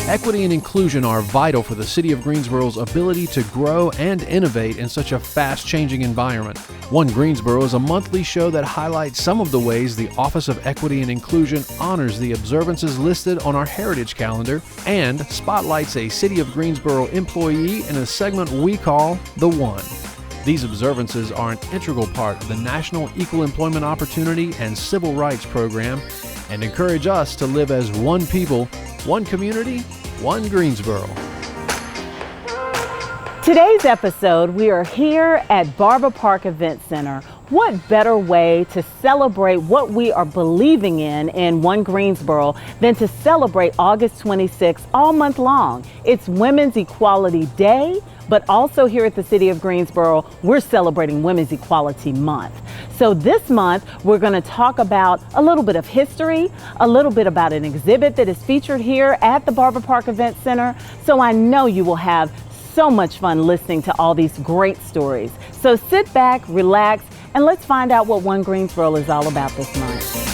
Equity and inclusion are vital for the City of Greensboro's ability to grow and innovate in such a fast-changing environment. One Greensboro is a monthly show that highlights some of the ways the Office of Equity and Inclusion honors the observances listed on our Heritage Calendar and spotlights a City of Greensboro employee in a segment we call The One. These observances are an integral part of the National Equal Employment Opportunity and Civil Rights Program and encourage us to live as one people, one community, one Greensboro. Today's episode, we are here at Barber Park Event Center. What better way to celebrate what we are believing in One Greensboro than to celebrate August 26th all month long? It's Women's Equality Day, but also here at the City of Greensboro, we're celebrating Women's Equality Month. So this month, we're going to talk about a little bit of history, a little bit about an exhibit that is featured here at the Barber Park Event Center. So I know you will have so much fun listening to all these great stories. So sit back, relax, and let's find out what One Greensboro is all about this month.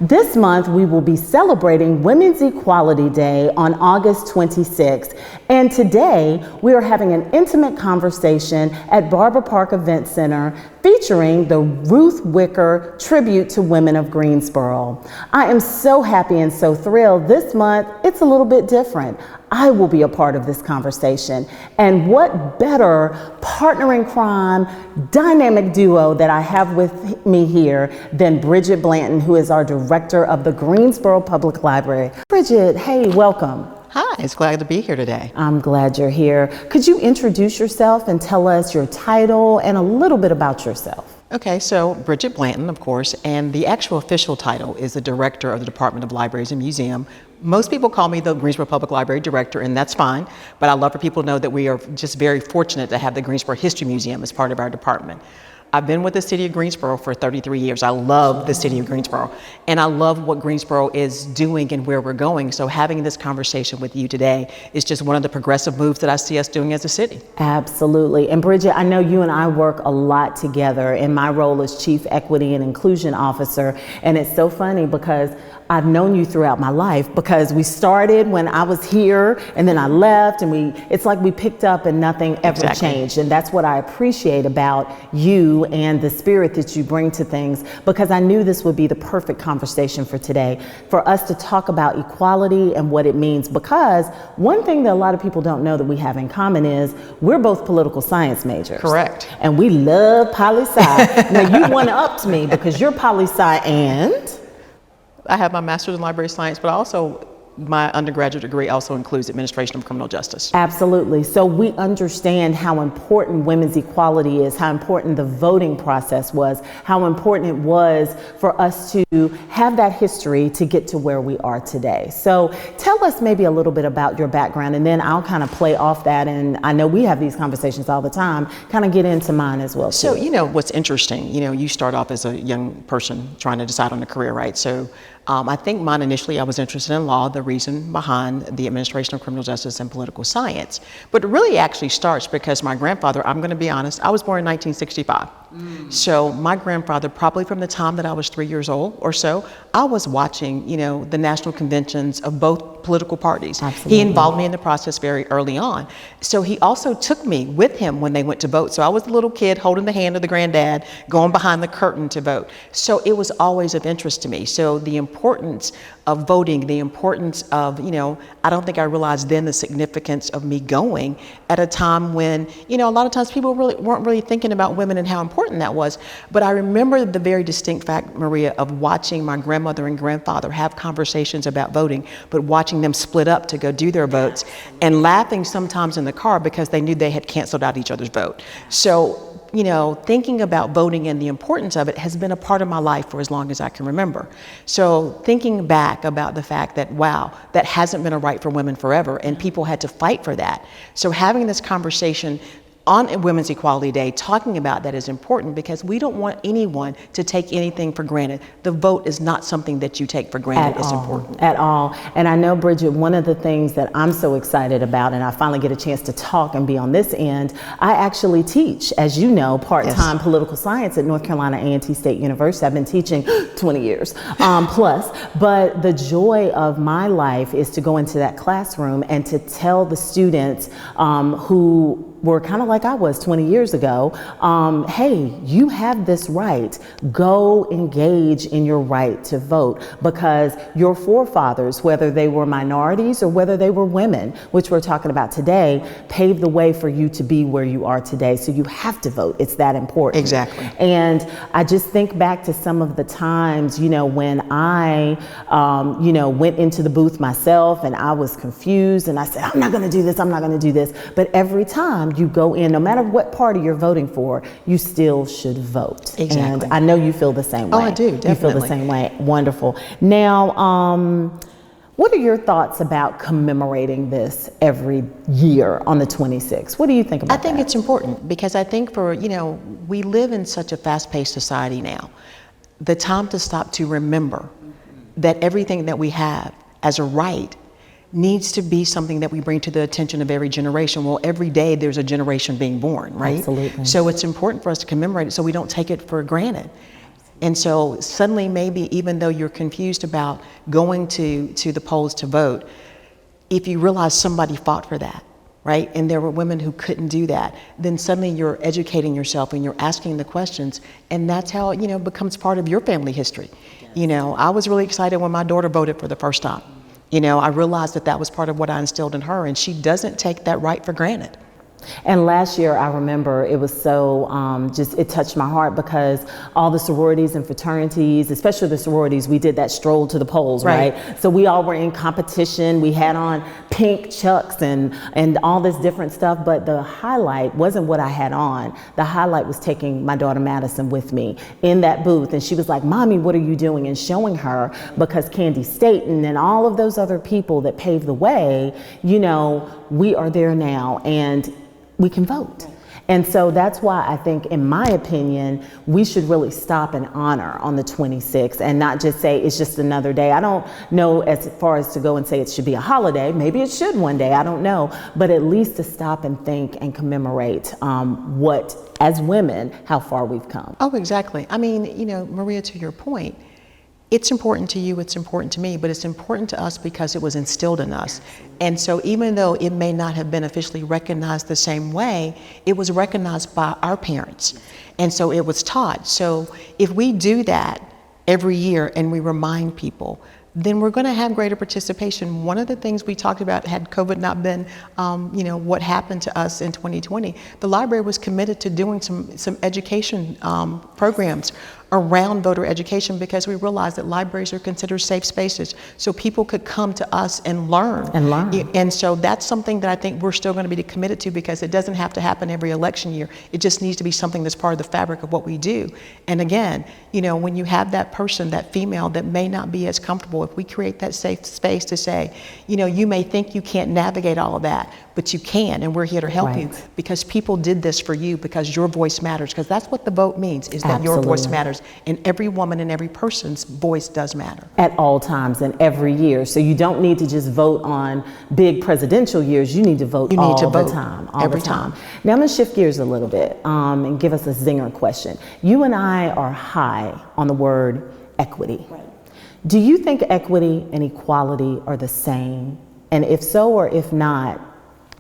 This month, we will be celebrating Women's Equality Day on August 26th. And today, we are having an intimate conversation at Barber Park Event Center featuring the Ruth Wicker Tribute to Women of Greensboro. I am so happy and so thrilled. This month, it's a little bit different. I will be a part of this conversation. And what better partner in crime, dynamic duo that I have with me here than Bridget Blanton, who is our director of the Greensboro Public Library. Bridget, hey, welcome. Hi, it's glad to be here today. I'm glad you're here. Could you introduce yourself and tell us your title and a little bit about yourself? Okay, so Bridget Blanton, of course, and the actual official title is the Director of the Department of Libraries and Museum. Most people call me the Greensboro Public Library Director, and that's fine, but I love for people to know that we are just very fortunate to have the Greensboro History Museum as part of our department. I've been with the City of Greensboro for 33 years. I love the City of Greensboro, and I love what Greensboro is doing and where we're going. So having this conversation with you today is just one of the progressive moves that I see us doing as a city. Absolutely. And Bridget, I know you and I work a lot together in my role as Chief Equity and Inclusion Officer. And it's so funny because I've known you throughout my life because we started when I was here and then I left and it's like we picked up and nothing ever changed. And that's what I appreciate about you and the spirit that you bring to things, because I knew this would be the perfect conversation for today, for us to talk about equality and what it means. Because one thing that a lot of people don't know that we have in common is we're both political science majors. Correct. And we love poli-sci. Now you one-upped me because you're poli-sci and? I have my master's in library science, but also my undergraduate degree also includes administration of criminal justice. Absolutely. So we understand how important women's equality is, how important the voting process was, how important it was for us to have that history to get to where we are today. So tell us maybe a little bit about your background, and then I'll kind of play off that. And I know we have these conversations all the time, kind of get into mine as well. So, what's interesting, you start off as a young person trying to decide on a career, right? So I think mine initially, I was interested in law, the reason behind the administration of criminal justice and political science. But it really actually starts because my grandfather, I'm going to be honest, I was born in 1965. So my grandfather, probably from the time that I was 3 years old or so, I was watching, the national conventions of both political parties. Absolutely. He involved me in the process very early on. So he also took me with him when they went to vote. So I was a little kid holding the hand of the granddad, going behind the curtain to vote. So it was always of interest to me. So the importance of voting, the importance of, I don't think I realized then the significance of me going at a time when, a lot of times people weren't really thinking about women and how important that was. But I remember the very distinct fact, Maria, of watching my grandmother and grandfather have conversations about voting, but watching them split up to go do their votes and laughing sometimes in the car because they knew they had canceled out each other's vote. So, thinking about voting and the importance of it has been a part of my life for as long as I can remember. So thinking back about the fact that, wow, that hasn't been a right for women forever and people had to fight for that. So having this conversation on Women's Equality Day, talking about that is important because we don't want anyone to take anything for granted. The vote is not something that you take for granted. It's important. At all. And I know, Bridget, one of the things that I'm so excited about, and I finally get a chance to talk and be on this end, I actually teach, as you know, part-time political science at North Carolina A&T State University. I've been teaching 20 years plus, but the joy of my life is to go into that classroom and to tell the students who were kind of like I was 20 years ago, hey, you have this right. Go engage in your right to vote, because your forefathers, whether they were minorities or whether they were women, which we're talking about today, paved the way for you to be where you are today. So you have to vote. It's that important. Exactly. And I just think back to some of the times, when I, went into the booth myself and I was confused and I said, I'm not going to do this. I'm not going to do this. But every time you go in, no matter what party you're voting for, you still should vote. Exactly. And I know you feel the same way. Oh, I do, definitely. You feel the same way. Wonderful. Now, what are your thoughts about commemorating this every year on the 26th? What do you think about that? I think it's important because I think we live in such a fast-paced society now. The time to stop to remember that everything that we have as a right needs to be something that we bring to the attention of every generation. Well, every day there's a generation being born, right? Absolutely. So it's important for us to commemorate it so we don't take it for granted. And so suddenly, maybe even though you're confused about going to the polls to vote, if you realize somebody fought for that, right? And there were women who couldn't do that, then suddenly you're educating yourself and you're asking the questions, and that's how it becomes part of your family history. Yes. I was really excited when my daughter voted for the first time. I realized that was part of what I instilled in her, and she doesn't take that right for granted. And last year, I remember it was so, it touched my heart because all the sororities and fraternities, especially the sororities, we did that stroll to the polls, right? So we all were in competition. We had on pink chucks and all this different stuff, but the highlight wasn't what I had on. The highlight was taking my daughter Madison with me in that booth, and she was like, Mommy, what are you doing? And showing her, because Candy Staten and all of those other people that paved the way, we are there now, and we can vote. And so that's why I think, in my opinion, we should really stop and honor on the 26th and not just say it's just another day. I don't know as far as to go and say it should be a holiday. Maybe it should one day, I don't know. But at least to stop and think and commemorate what, as women, how far we've come. Oh, exactly. I mean, Maria, to your point, it's important to you, it's important to me, but it's important to us because it was instilled in us. And so even though it may not have been officially recognized the same way, it was recognized by our parents. And so it was taught. So if we do that every year and we remind people, then we're going to have greater participation. One of the things we talked about, had COVID not been, what happened to us in 2020, the library was committed to doing some education programs around voter education, because we realized that libraries are considered safe spaces, so people could come to us and learn. And so that's something that I think we're still going to be committed to, because it doesn't have to happen every election year. It just needs to be something that's part of the fabric of what we do. And again, when you have that person, that female, that may not be as comfortable, if we create that safe space to say, you may think you can't navigate all of that, but you can, and we're here to help you, because people did this for you, because your voice matters, because that's what the vote means, is that your voice matters. And every woman and every person's voice does matter. At all times and every year. So you don't need to just vote on big presidential years. You need to vote all the time. Every time. Now I'm going to shift gears a little bit and give us a zinger question. You and I are high on the word equity. Right. Do you think equity and equality are the same? And if so or if not,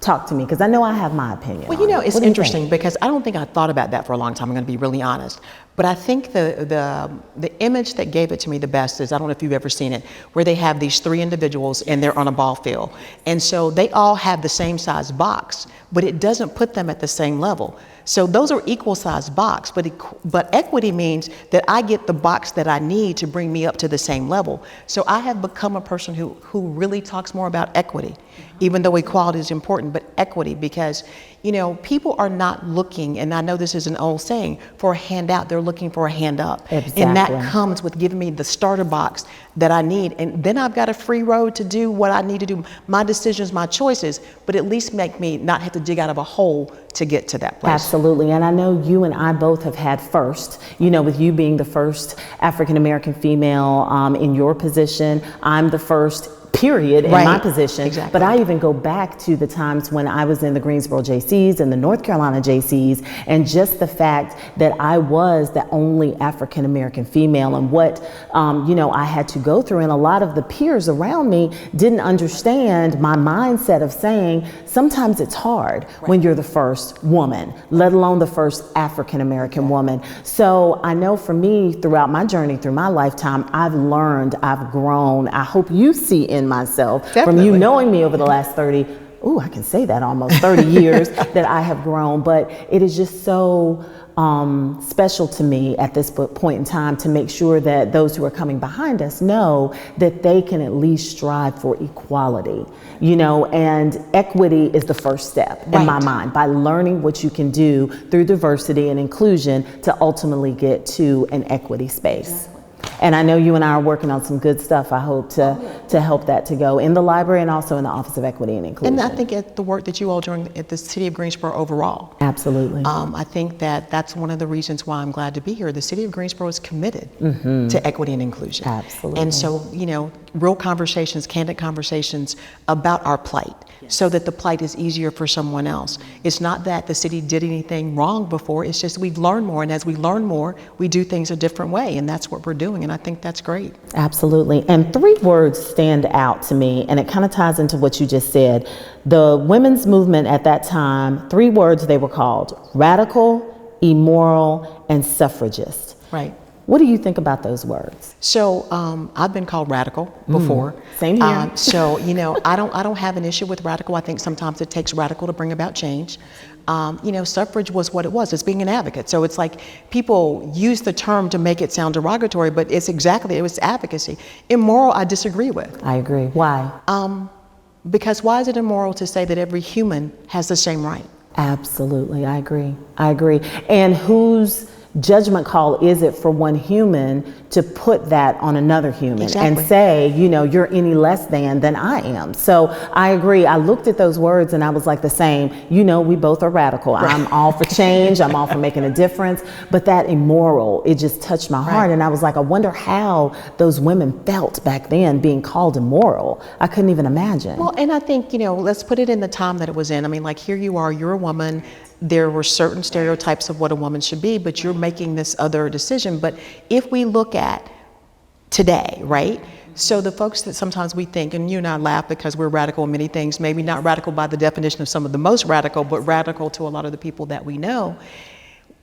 talk to me, because I know I have my opinion. Well, it's interesting, because I don't think I thought about that for a long time. I'm going to be really honest. But I think the image that gave it to me the best is, I don't know if you've ever seen it, where they have these three individuals and they're on a ball field. And so they all have the same size box, but it doesn't put them at the same level. So those are equal size box, but equity means that I get the box that I need to bring me up to the same level. So I have become a person who really talks more about equity, even though equality is important, but equity, because You know, people are not looking, and I know this is an old saying, for a handout. They're looking for a hand up. Exactly. And that comes with giving me the starter box that I need. And then I've got a free road to do what I need to do, my decisions, my choices, but at least make me not have to dig out of a hole to get to that place. Absolutely. And I know you and I both have had first, you know, with you being the first African-American female in your position, I'm the first period in my position. Exactly. But I even go back to the times when I was in the Greensboro JCs and the North Carolina JCs, and just the fact that I was the only African American female, and what you know, I had to go through, and a lot of the peers around me didn't understand my mindset of saying sometimes it's hard when you're the first woman, let alone the first African American woman. So I know for me, throughout my journey, through my lifetime, I've learned, I've grown. I hope you see in myself from you knowing me over the last 30, I can say that, almost 30 years that I have grown. But it is just so special to me at this point in time to make sure that those who are coming behind us know that they can at least strive for equality, you know, and equity is the first step in my mind, by learning what you can do through diversity and inclusion to ultimately get to an equity space. And I know you and I are working on some good stuff, I hope, to help that to go in the library and also in the Office of Equity and Inclusion. And I think at the work that you all doing at the City of Greensboro overall. Absolutely. I think that that's one of the reasons why I'm glad to be here. The City of Greensboro is committed to equity and inclusion. Absolutely. And so, you know, real conversations, candid conversations about our plight, so that the plight is easier for someone else. It's not that the city did anything wrong before, it's just we've learned more, and as we learn more, we do things a different way, and that's what we're doing, and I think that's great. Absolutely. And 3 words stand out to me, and it kind of ties into what you just said. The women's movement at that time, 3 words they were called: radical, immoral, and suffragist. Right. What do you think about those words? So I've been called radical before. Same here. So, you know, I don't have an issue with radical. I think sometimes it takes radical to bring about change. You know, suffrage was what it was. It's being an advocate. So it's like people use the term to make it sound derogatory, but it was advocacy. Immoral, I disagree with. I agree. Why? Because why is it immoral to say that every human has the same right? Absolutely. I agree. I agree. And whose judgment call is it for one human to put that on another human and say, you know, you're any less than I am? So I agree. I looked at those words and I was like the same, you know, we both are radical. I'm all for change. I'm all for making a difference. But that immoral, it just touched my heart. And I was like, I wonder how those women felt back then being called immoral. I couldn't even imagine. Well, and I think, you know, let's put it in the time that it was in. I mean, like, here you are, you're a woman. There were certain stereotypes of what a woman should be, but you're making this other decision. But if we look at today, right? So the folks that sometimes we think, and you and I laugh because we're radical in many things, maybe not radical by the definition of some of the most radical, but radical to a lot of the people that we know.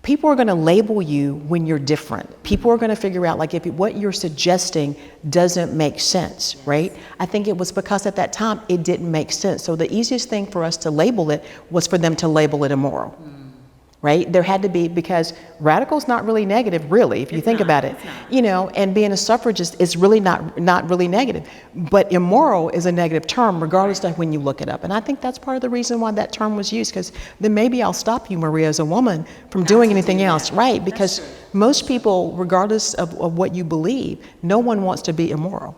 People are going to label you when you're different. People are going to figure out, like, if what you're suggesting doesn't make sense, right? I think it was because at that time it didn't make sense. So the easiest thing for us to label it was for them to label it immoral, right? There had to be, because radical's not really negative, really, if you think about it, you know, and being a suffragist is really not really negative. But immoral is a negative term, regardless of when you look it up. And I think that's part of the reason why that term was used, because then maybe I'll stop you, Maria, as a woman, from doing anything else, right? Because most people, regardless of what you believe, no one wants to be immoral.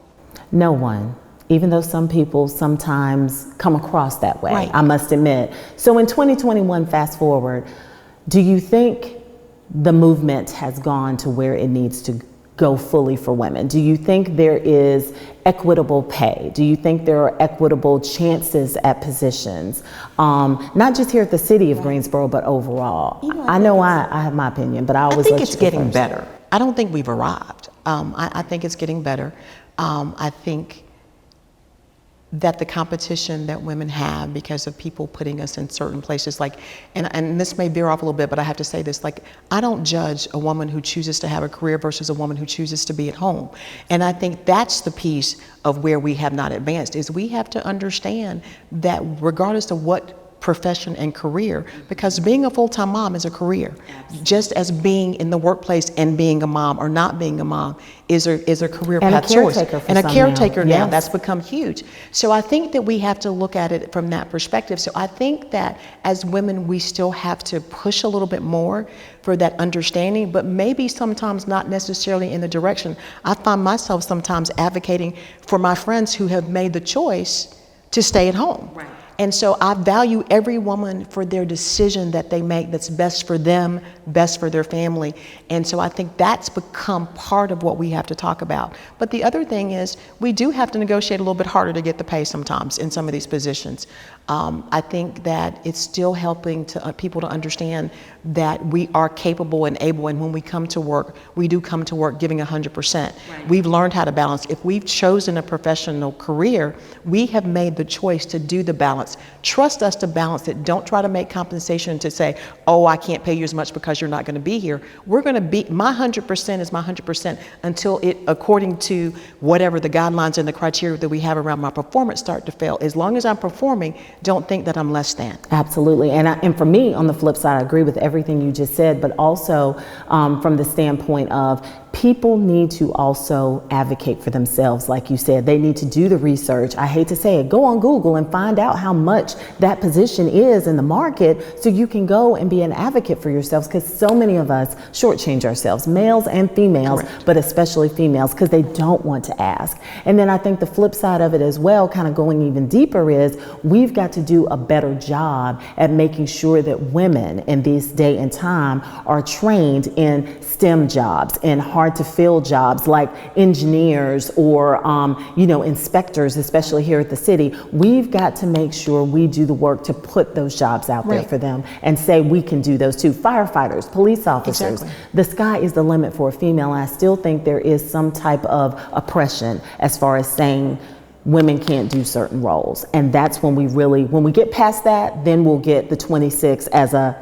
No one. Even though some people sometimes come across that way, I must admit. So in 2021, fast forward, do you think the movement has gone to where it needs to go fully for women? Do you think there is equitable pay? Do you think there are equitable chances at positions? Not just here at the City of Greensboro, but overall. You know, I know I have my opinion, but I always think it's getting better. I don't think we've arrived. I think it's getting better. I think that the competition that women have because of people putting us in certain places, like, and this may veer off a little bit, but I have to say this, like, I don't judge a woman who chooses to have a career versus a woman who chooses to be at home. And I think that's the piece of where we have not advanced, is we have to understand that regardless of what profession and career, because being a full-time mom is a career. Just as being in the workplace and being a mom or not being a mom is a career And a path choice. caretaker for And a some caretaker now, Yes. that's become huge. So I think that we have to look at it from that perspective. So I think that as women, we still have to push a little bit more for that understanding, but maybe sometimes not necessarily in the direction. I find myself sometimes advocating for my friends who have made the choice to stay at home. Right. And so I value every woman for their decision that they make that's best for them, best for their family. And so I think that's become part of what we have to talk about. But the other thing is we do have to negotiate a little bit harder to get the pay sometimes in some of these positions. I think that it's still helping to people to understand that we are capable and able, and when we come to work, we do come to work giving 100%. Right. We've learned how to balance. If we've chosen a professional career, we have made the choice to do the balance. Trust us to balance it. Don't try to make compensation to say, oh, I can't pay you as much because you're not going to be here. We're going to be, my 100% is my 100% until it, according to whatever the guidelines and the criteria that we have around my performance start to fail. As long as I'm performing, don't think that I'm less than. Absolutely. And for me, on the flip side, I agree with everything you just said, but also from the standpoint of people need to also advocate for themselves. Like you said, they need to do the research. I hate to say it, go on Google and find out how much that position is in the market so you can go and be an advocate for yourselves, because so many of us shortchange ourselves, males and females. Correct. But especially females, because they don't want to ask. And then I think the flip side of it as well, kind of going even deeper, is we've got to do a better job at making sure that women in this day and time are trained in STEM jobs and hard to fill jobs like engineers or inspectors, especially here at the city. We've got to make sure we do the work to put those jobs out there for them and say we can do those too. Firefighters, police officers. Exactly. The sky is the limit for a female. And I still think there is some type of oppression as far as saying women can't do certain roles. And that's when when we get past that, then we'll get the 26 as a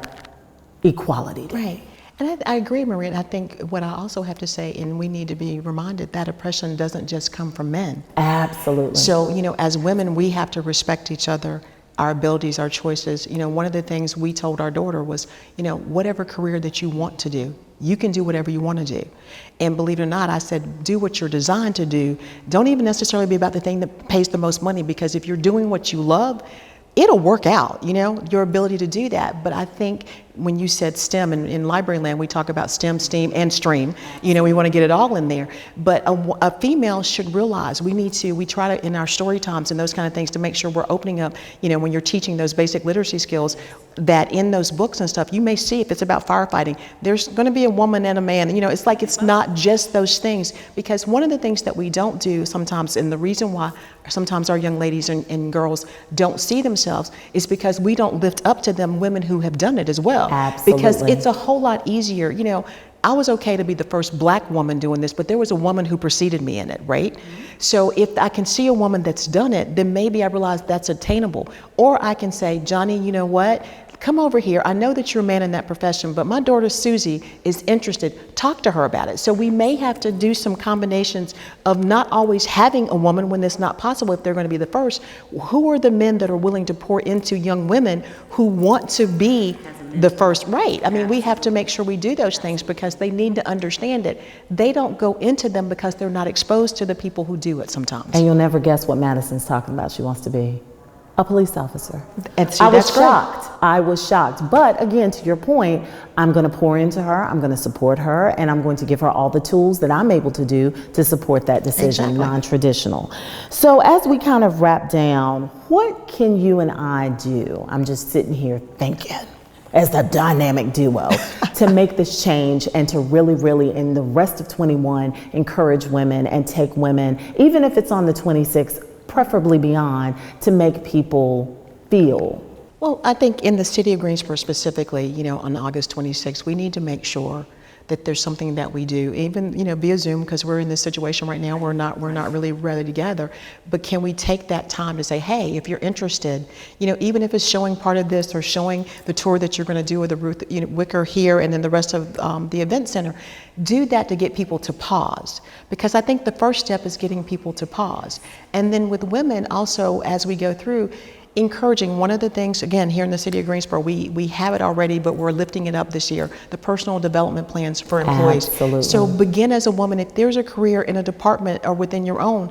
equality day. Right. And I agree, Maria. And I think what I also have to say, and we need to be reminded, that oppression doesn't just come from men. Absolutely. So, as women, we have to respect each other, our abilities, our choices. One of the things we told our daughter was, whatever career that you want to do, you can do whatever you want to do. And believe it or not, I said, do what you're designed to do. Don't even necessarily be about the thing that pays the most money, because if you're doing what you love, it'll work out, your ability to do that. But I think when you said STEM, and in library land, we talk about STEM, STEAM, and STREAM. We want to get it all in there. But a female should realize we try to, in our story times and those kind of things, to make sure we're opening up, when you're teaching those basic literacy skills, that in those books and stuff, you may see if it's about firefighting, there's going to be a woman and a man. It's like it's not just those things. Because one of the things that we don't do sometimes, and the reason why sometimes our young ladies and girls don't see themselves, is because we don't lift up to them women who have done it as well. Absolutely. Because it's a whole lot easier. I was okay to be the first Black woman doing this, but there was a woman who preceded me in it, right? Mm-hmm. So if I can see a woman that's done it, then maybe I realize that's attainable. Or I can say, Johnny, you know what? Come over here. I know that you're a man in that profession, but my daughter Susie is interested. Talk to her about it. So we may have to do some combinations of not always having a woman when it's not possible if they're going to be the first. Who are the men that are willing to pour into young women who want to be the first? Right. I mean, we have to make sure we do those things because they need to understand it. They don't go into them because they're not exposed to the people who do it sometimes. And you'll never guess what Madison's talking about. She wants to be a police officer. And see, I was shocked. I was shocked. But again, to your point, I'm going to pour into her, I'm going to support her, and I'm going to give her all the tools that I'm able to do to support that decision, non-traditional. So as we kind of wrap down, what can you and I do? I'm just sitting here thinking, as the dynamic duo, to make this change and to really, really, in the rest of 21, encourage women and take women, even if it's on the 26th, preferably beyond, to make people feel. Well, I think in the city of Greensboro specifically, on August 26th, we need to make sure that there's something that we do, even, via Zoom, because we're in this situation right now, we're not really ready together, but can we take that time to say, hey, if you're interested, even if it's showing part of this or showing the tour that you're going to do with the Ruth, Wicker here and then the rest of the event center, do that to get people to pause. Because I think the first step is getting people to pause. And then with women also, as we go through, encouraging. One of the things, again, here in the city of Greensboro, we have it already, but we're lifting it up this year, the personal development plans for employees. Absolutely. So begin as a woman. If there's a career in a department or within your own,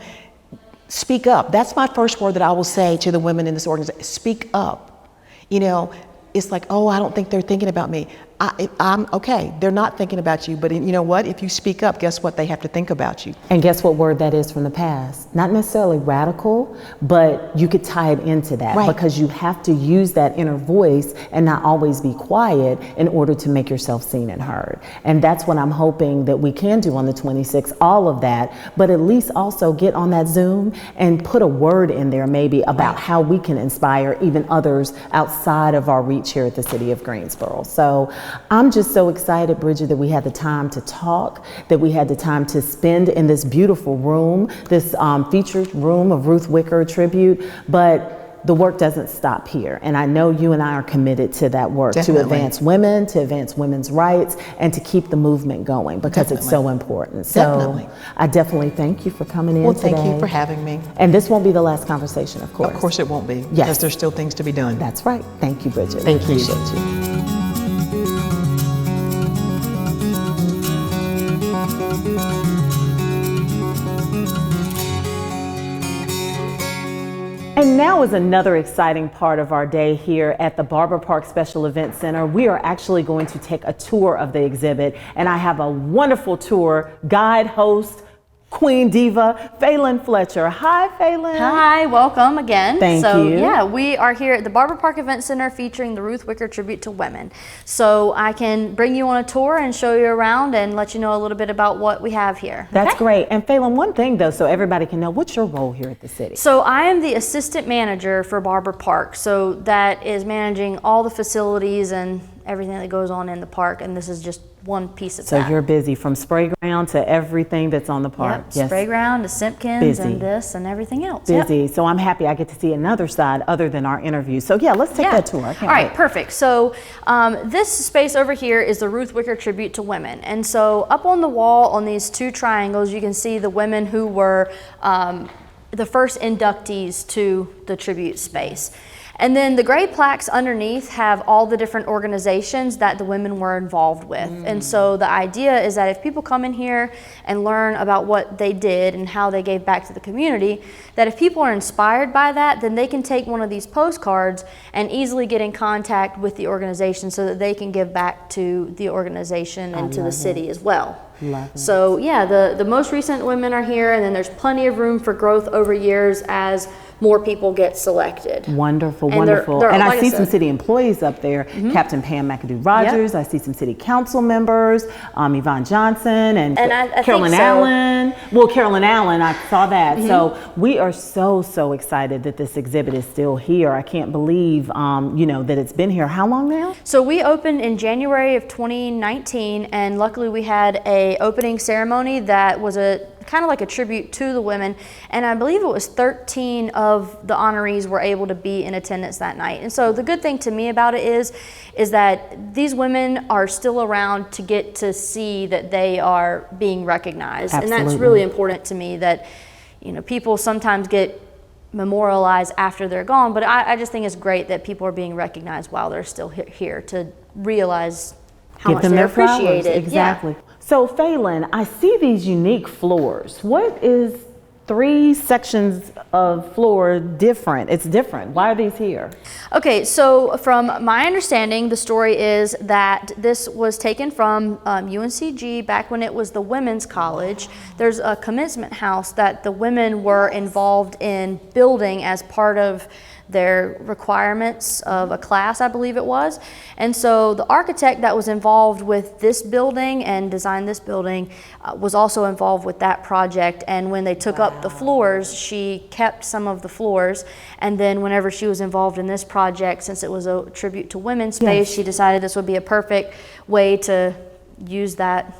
speak up. That's my first word that I will say to the women in this organization. Speak up. You know, it's like, oh, I don't think they're thinking about me. I'm okay. They're not thinking about you, but you know what? If you speak up, guess what? They have to think about you. And guess what word that is from the past? Not necessarily radical, but you could tie it into that, Right. because you have to use that inner voice and not always be quiet in order to make yourself seen and heard. And that's what I'm hoping that we can do on the 26th, all of that, but at least also get on that Zoom and put a word in there maybe about how we can inspire even others outside of our reach here at the city of Greensboro. So I'm just so excited, Bridget, that we had the time to talk, that we had the time to spend in this beautiful room, this featured room of Ruth Wicker tribute, but the work doesn't stop here. And I know you and I are committed to that work, Definitely. to advance women, to advance women's rights, and to keep the movement going, because it's so important. So Definitely. I definitely thank you for coming in Well, today. thank you for having me. And this won't be the last conversation, of course. Of course it won't be, Yes. because there's still things to be done. That's right. Thank you, Bridget. Thank we you. appreciate you. And now is another exciting part of our day here at the Barber Park Special Events Center. We are actually going to take a tour of the exhibit, and I have a wonderful tour guide, host, Queen Diva, Phelan Fletcher. Hi, Phelan. Hi, welcome again. Thank you. Yeah, we are here at the Barber Park Event Center featuring the Ruth Wicker Tribute to Women. So I can bring you on a tour and show you around and let you know a little bit about what we have here. That's Okay? great. And Phelan, one thing though, so everybody can know, what's your role here at the city? So I am the assistant manager for Barber Park. So that is managing all the facilities and everything that goes on in the park, and this is just one piece of So that. you're busy from spray ground to everything that's on the park. Yep, spray ground to Simpkins Busy. and this and everything else. Yep. Busy. So I'm happy I get to see another side other than our interview. So yeah, let's take that tour. I can't All right, wait. perfect. So this space over here is the Ruth Wicker Tribute to Women. And so up on the wall on these two triangles, you can see the women who were the first inductees to the tribute space. And then the gray plaques underneath have all the different organizations that the women were involved with. And so the idea is that if people come in here and learn about what they did and how they gave back to the community, that if people are inspired by that, then they can take one of these postcards and easily get in contact with the organization so that they can give back to the organization and to the city as well. Love it. So yeah, the most recent women are here, and then there's plenty of room for growth over years as more people get selected. Wonderful, And they're- wonderful. they're, And I like I see some said- city employees up there, Captain Pam McAdoo Rogers. I see some city council members, Yvonne Johnson and I think Carolyn so. Allen. Well, Carolyn Allen, I saw that. So we are so excited that this exhibit is still here. I can't believe, that it's been here. How long now? So we opened in January of 2019, and luckily we had a opening ceremony that was a kind of like a tribute to the women, and I believe it was 13 of the honorees were able to be in attendance that night. And so the good thing to me about it is that these women are still around to get to see that they are being recognized. And that's Absolutely. really important to me, that people sometimes get memorialized after they're gone, but I just think it's great that people are being recognized while they're still here to realize how much they're flowers. appreciated. Exactly. So Phelan, I see these unique floors. What is 3 sections of floor different? It's different. Why are these here? Okay, so from my understanding, the story is that this was taken from UNCG back when it was the women's college. There's a commencement house that the women were involved in building as part of their requirements of a class, I believe it was. And so the architect that was involved with this building and designed this building was also involved with that project. And when they took up the floors, she kept some of the floors. And then whenever she was involved in this project, since it was a tribute to women's space, she decided this would be a perfect way to use that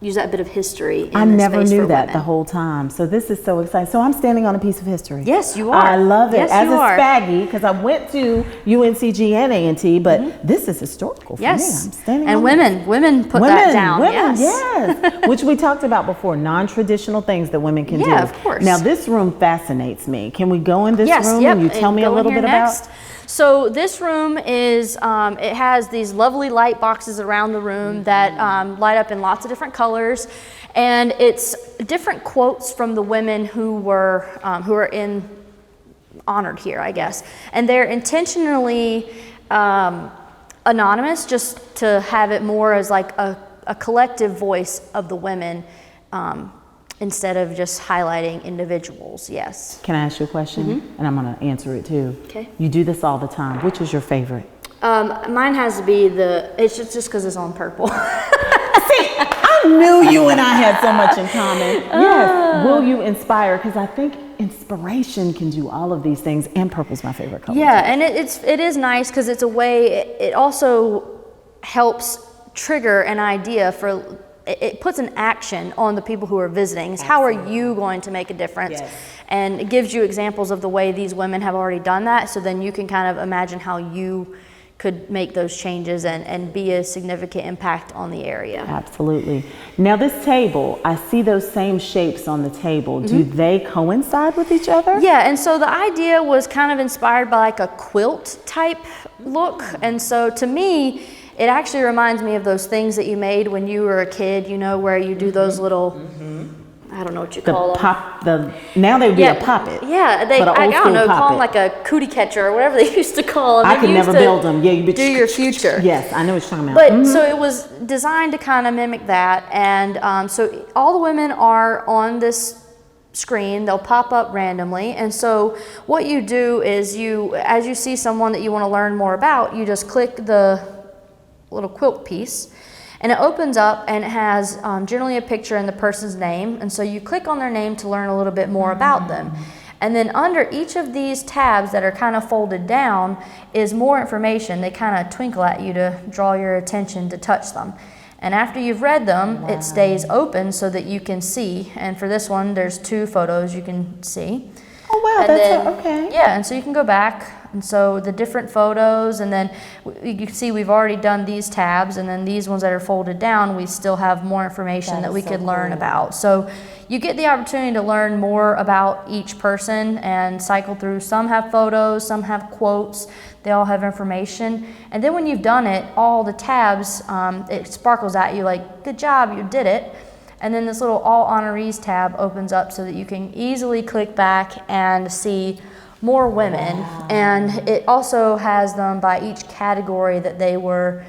use that bit of history in I the never space knew for that women. the whole time. So this is so exciting. So I'm standing on a piece of history. Yes, you are. I love it. Yes, As you a are. Spaggy, because I went to UNCG and A&T, but this is historical for me. I'm standing and on women put that down. Women, yes. Which we talked about before, non-traditional things that women can do. Yeah, of course. Now this room fascinates me. Can we go in this room Yep, and you tell me a go in little here bit next. about? So this room is, it has these lovely light boxes around the room that light up in lots of different colors. And it's different quotes from the women who are honored here, I guess. And they're intentionally anonymous, just to have it more as like a collective voice of the women, instead of just highlighting individuals. Yes. Can I ask you a question? And I'm going to answer it too. Okay. You do this all the time. Which is your favorite? Mine has to be it's just because it's on purple. I knew you and I had so much in common. Yes. Will you inspire? Because I think inspiration can do all of these things, and purple's my favorite color. Yeah, and it is nice because it's a way. It also helps trigger an idea for. It puts an action on the people who are visiting. It's how are you going to make a difference? Yes. And it gives you examples of the way these women have already done that. So then you can kind of imagine how you could make those changes and be a significant impact on the area. Absolutely. Now this table, I see those same shapes on the table. Do they coincide with each other? Yeah, and so the idea was kind of inspired by like a quilt type look. And so to me, it actually reminds me of those things that you made when you were a kid, you know, where you do those little, I don't know what you call them. Now they would be a poppet. Yeah, I don't know, call them like a cootie catcher or whatever they used to call them. I could never build them. Yeah, you do your future. Yes, I know what you're talking about. But so it was designed to kind of mimic that. And so all the women are on this screen. They'll pop up randomly. And so what you do is as you see someone that you want to learn more about, you just click the little quilt piece, and it opens up and it has generally a picture and the person's name, and so you click on their name to learn a little bit more about them. And then under each of these tabs that are kind of folded down is more information. They kind of twinkle at you to draw your attention to touch them. And after you've read them, it stays open so that you can see. And for this one, there's 2 photos you can see. Oh wow, okay. Yeah, and so you can go back, and so the different photos, and then you can see we've already done these tabs, and then these ones that are folded down, we still have more information that we could learn about. So you get the opportunity to learn more about each person and cycle through. Some have photos, some have quotes, they all have information. And then when you've done it, all the tabs, it sparkles at you like, good job, you did it. And then this little All Honorees tab opens up so that you can easily click back and see more women. Wow. And it also has them by each category that they were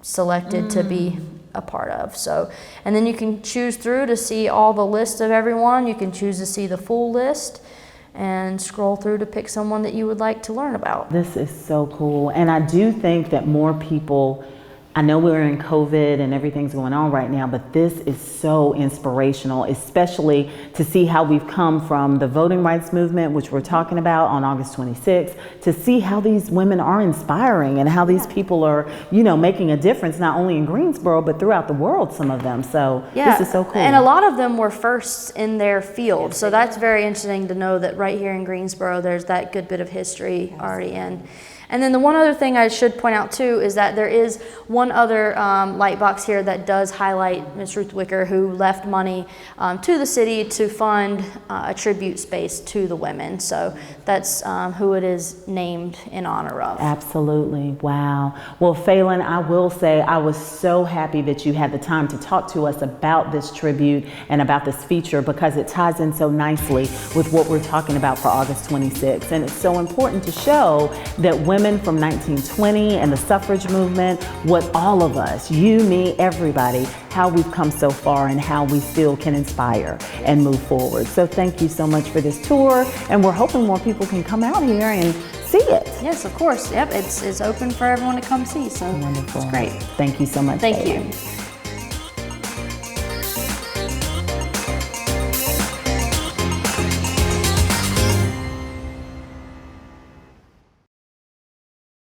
selected to be a part of. So, and then you can choose through to see all the list of everyone. You can choose to see the full list and scroll through to pick someone that you would like to learn about. This is so cool. And I do think that more people, I know we're in COVID and everything's going on right now, but this is so inspirational, especially to see how we've come from the voting rights movement, which we're talking about on August 26th, to see how these women are inspiring and how these people are, you know, making a difference, not only in Greensboro, but throughout the world, some of them. So this is so cool. And a lot of them were firsts in their field. So that's very interesting to know that right here in Greensboro, there's that good bit of history already in. And then the one other thing I should point out too is that there is one other light box here that does highlight Miss Ruth Wicker, who left money to the city to fund a tribute space to the women. So that's who it is named in honor of. Absolutely. Wow. Well, Phelan, I will say I was so happy that you had the time to talk to us about this tribute and about this feature, because it ties in so nicely with what we're talking about for August 26th. And it's so important to show that women from 1920 and the suffrage movement, what all of us, you, me, everybody, how we've come so far and how we still can inspire and move forward. So thank you so much for this tour, and we're hoping more people can come out here and see it. Yes, of course. Yep, it's open for everyone to come see. So wonderful. It's great. Thank you so much. Thank Phelan. you.